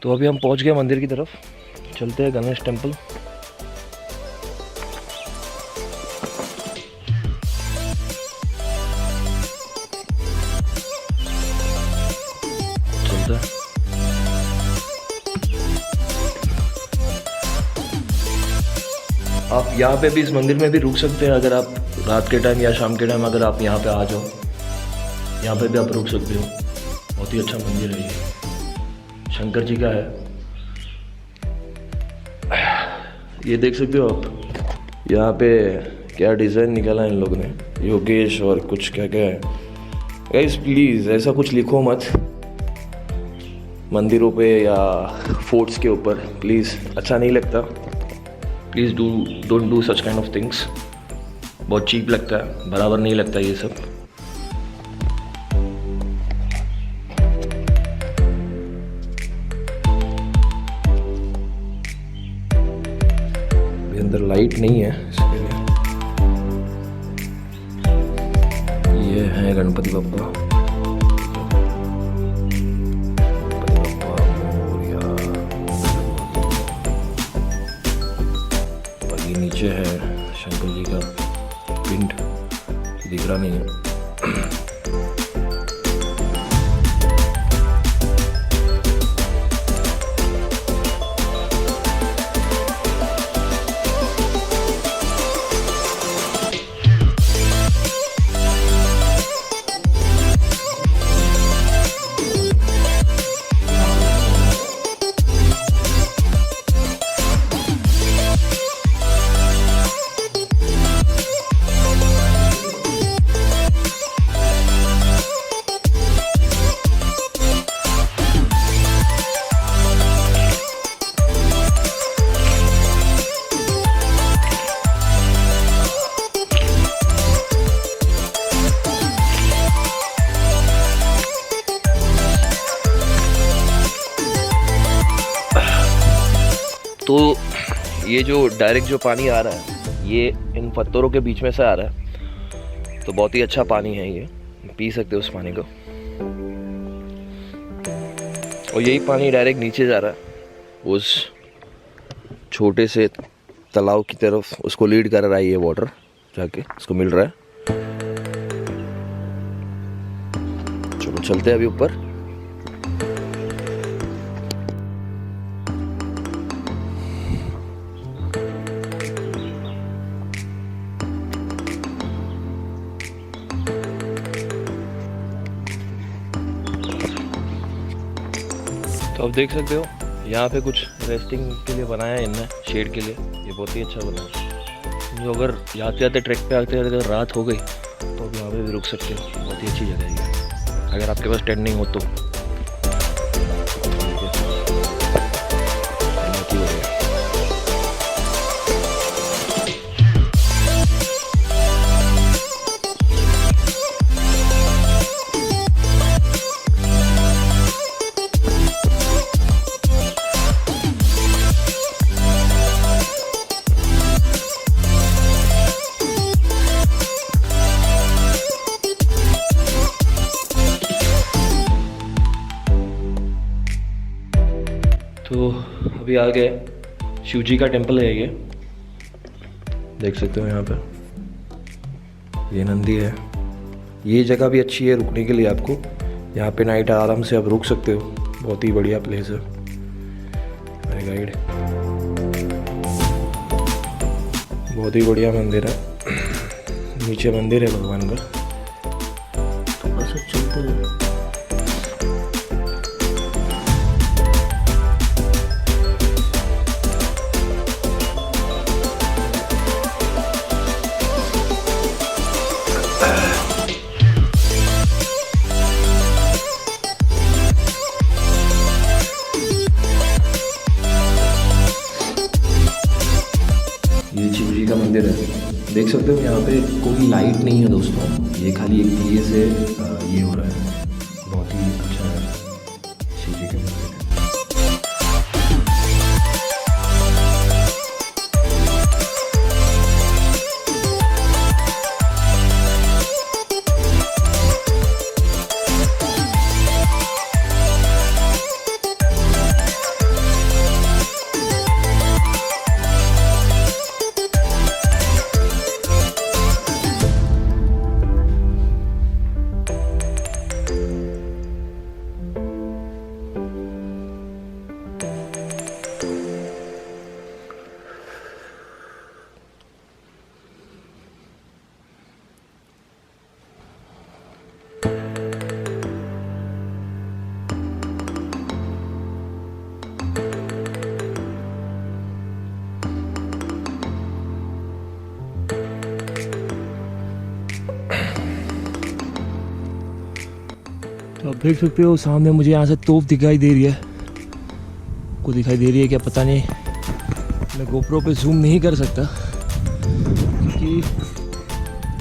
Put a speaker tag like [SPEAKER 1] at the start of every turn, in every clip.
[SPEAKER 1] तो अभी हम पहुंच गए मंदिर की तरफ, चलते हैं गणेश टेम्पल। चलते हैं। आप यहाँ पे भी इस मंदिर में भी रुक सकते हैं, अगर आप रात के टाइम या शाम के टाइम अगर आप यहाँ पे आ जाओ, यहाँ पे भी आप रुक सकते हो। बहुत ही अच्छा मंदिर है ये, शंकर जी का है। ये देख सकते हो आप, यहाँ पे क्या डिज़ाइन निकाला है इन लोगों ने, योगेश और कुछ क्या क्या है। गाइस प्लीज़ ऐसा कुछ लिखो मत मंदिरों पे या फोर्ट्स के ऊपर, प्लीज़ अच्छा नहीं लगता। Please don't do such kind of things. बहुत चीप लगता है, बराबर नहीं लगता ये सब। अंदर लाइट नहीं है इसके लिए। ये है गणपति बप्पा। गणपति बप्पा मोरया। और ये नीचे है शंकर जी का पिंड, दिख रहा नहीं है। तो ये जो डायरेक्ट जो पानी आ रहा है ये इन पत्थरों के बीच में से आ रहा है, तो बहुत ही अच्छा पानी है ये, पी सकते हो उस पानी को। और यही पानी डायरेक्ट नीचे जा रहा है उस छोटे से तालाब की तरफ, उसको लीड कर रहा है ये वाटर, जाके उसको मिल रहा है। चलो चलते हैं अभी ऊपर। तो आप देख सकते हो यहाँ पे कुछ रेस्टिंग के लिए बनाया है इनने, शेड के लिए। ये बहुत ही अच्छा बना है। जो अगर आते आते ट्रैक पे आते अगर रात हो गई तो आप यहाँ पे भी रुक सकते हो। बहुत ही अच्छी जगह है ये, अगर आपके पास टेंट नहीं हो तो। तो अभी आ गए, शिव जी का टेम्पल है ये, देख सकते हो यहाँ पे। ये नंदी है। ये जगह भी अच्छी है रुकने के लिए आपको। यहाँ पे नाइट आराम से आप रुक सकते हो, बहुत ही बढ़िया प्लेस है। मेरे गाइड, बहुत ही बढ़िया मंदिर है। नीचे मंदिर है भगवान का। थोड़ा सा चलते हैं। ये शिव जी का मंदिर है, देख सकते हो। यहाँ पे कोई लाइट नहीं है दोस्तों, ये खाली एक दिए से ये हो रहा है। बहुत ही अच्छा है शिव जी का मंदिर। आप देख सकते हो सामने मुझे यहाँ से तोप दिखाई दे रही है, को दिखाई दे रही है क्या पता नहीं, मैं GoPro पे जूम नहीं कर सकता क्योंकि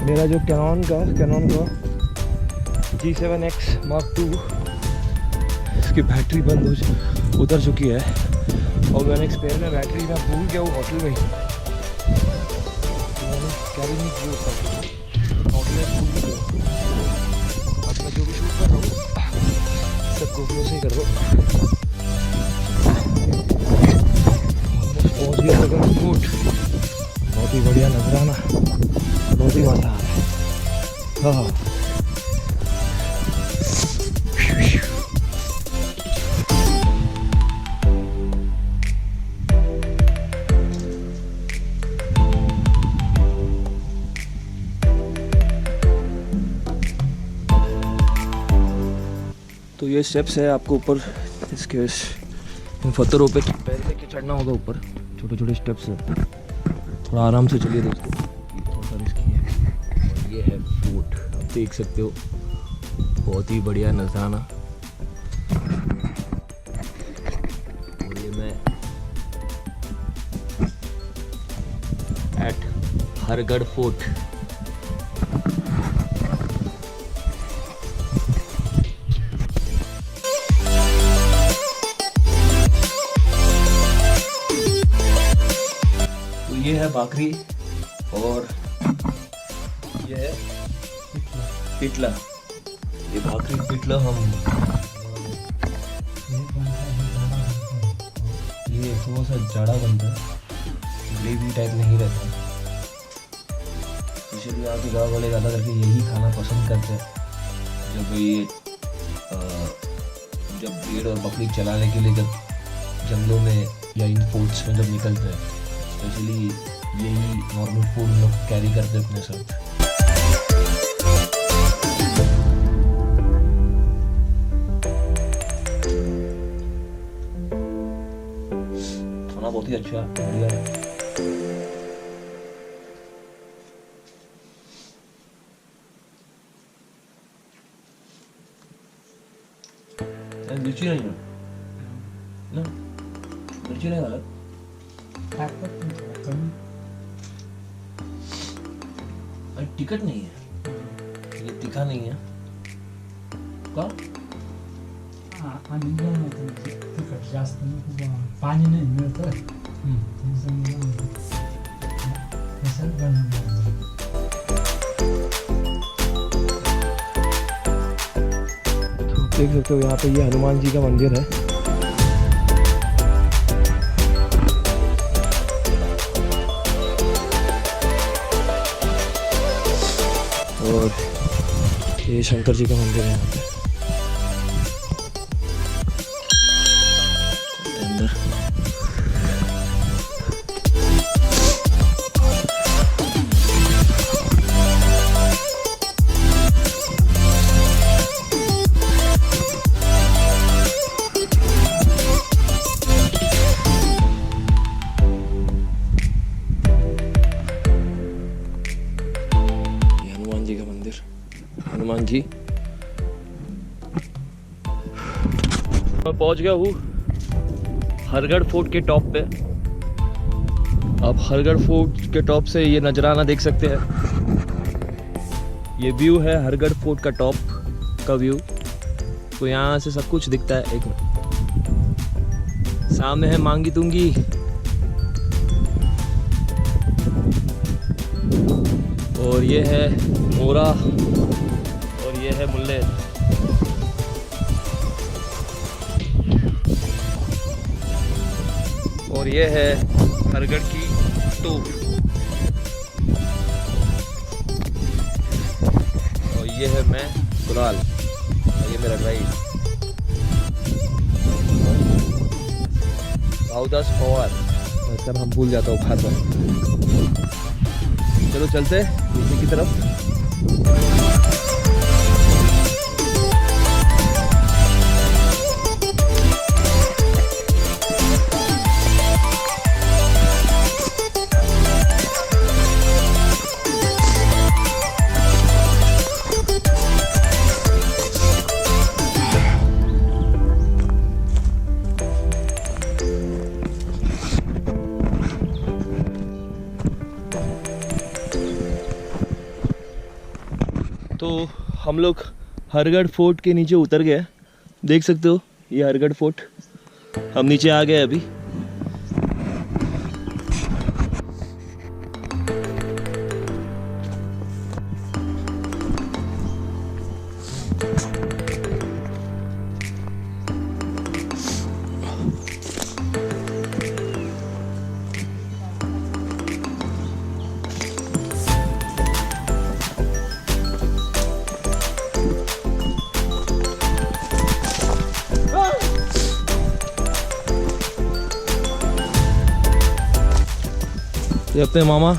[SPEAKER 1] मेरा जो कैनन का G7X Mark II इसकी बैटरी बंद हो उतर चुकी है और मैंने स्पेयर में बैटरी मैं भूल गया वो होटल में ही, तो मैंने कैरी नहीं किया उसका होटल में भूल गया। अब मैं जो भी शूट कर रहा हूँ सब GoPro से ही कर रहा हूँ। पहुँच गया लगन फूट, बहुत ही बढ़िया नजराना, बहुत ही मजा आ रहा है। हाँ तो ये स्टेप्स है, आपको ऊपर इसके इन पत्थरों पे पैर लेके चढ़ना होगा ऊपर, छोटे छोटे स्टेप्स है, थोड़ा आराम से चलिए दोस्तों, थोड़ा रिस्की है। ये है फोर्ट, आप देख सकते हो, बहुत ही बढ़िया नज़ारा। और ये मैं एट हरगढ़ फोर्ट। ये है बाकरी और ये है पिटला, ये बाकरी पिटला हम ये थोड़ा सा जाड़ा बनता है, ग्रेवी टाइप नहीं रहता, इसलिए यहाँ के गाँव वाले ज़्यादा करके यही खाना पसंद करते हैं जब ये जब भेड़ और बकरी चलाने के लिए जब जंगलों में या इन फोर्ट्स में जब निकलते हैं, स्पेशली यही नॉर्मल फूड लोग कैरी करते अपने साथ। खाना बहुत ही अच्छा बढ़िया है। मिर्ची नहीं है ना, मिर्ची नहीं डाला, टिकट नहीं है, ये तीखा नहीं है का?
[SPEAKER 2] तिखट जास्त पाणी नाही मिळतं
[SPEAKER 1] देख सकते हो यहाँ पे ये हनुमान जी का मंदिर है। और ये शंकर जी का मंदिर है यहाँ पे अंदर। हनुमान जी मैं पहुंच गया हूँ हरगढ़ फोर्ट के टॉप पे। आप हरगढ़ फोर्ट के टॉप से ये नजराना देख सकते हैं, ये व्यू है हरगढ़ फोर्ट का टॉप का व्यू। तो यहाँ से सब कुछ दिखता है। एक मिनट, सामने है मांगी तुंगी, और ये है मोरा, और ये है मुल्ले। और ये है हरगढ़ की तोप, और ये है मैं कुराल, और ये मेरा ड्राइव भावदास पवार। अक्सर हम भूल जाता हूँ बार बार। चलो चलते नीचे की तरफ। तो हम लोग हरगढ़ फोर्ट के नीचे उतर गए, देख सकते हो ये हरगढ़ फोर्ट। हम नीचे आ गए अभी। ये अपने मामा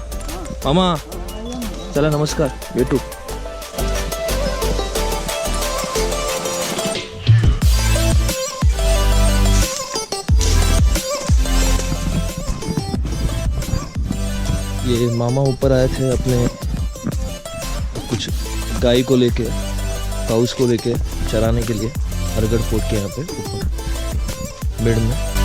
[SPEAKER 1] चला, नमस्कार बेटू। ये मामा ऊपर आए थे अपने कुछ गाय को लेके, काउस को लेके चराने के लिए हरगढ़ फोर्ट के यहाँ पे ऊपर बेड़ में।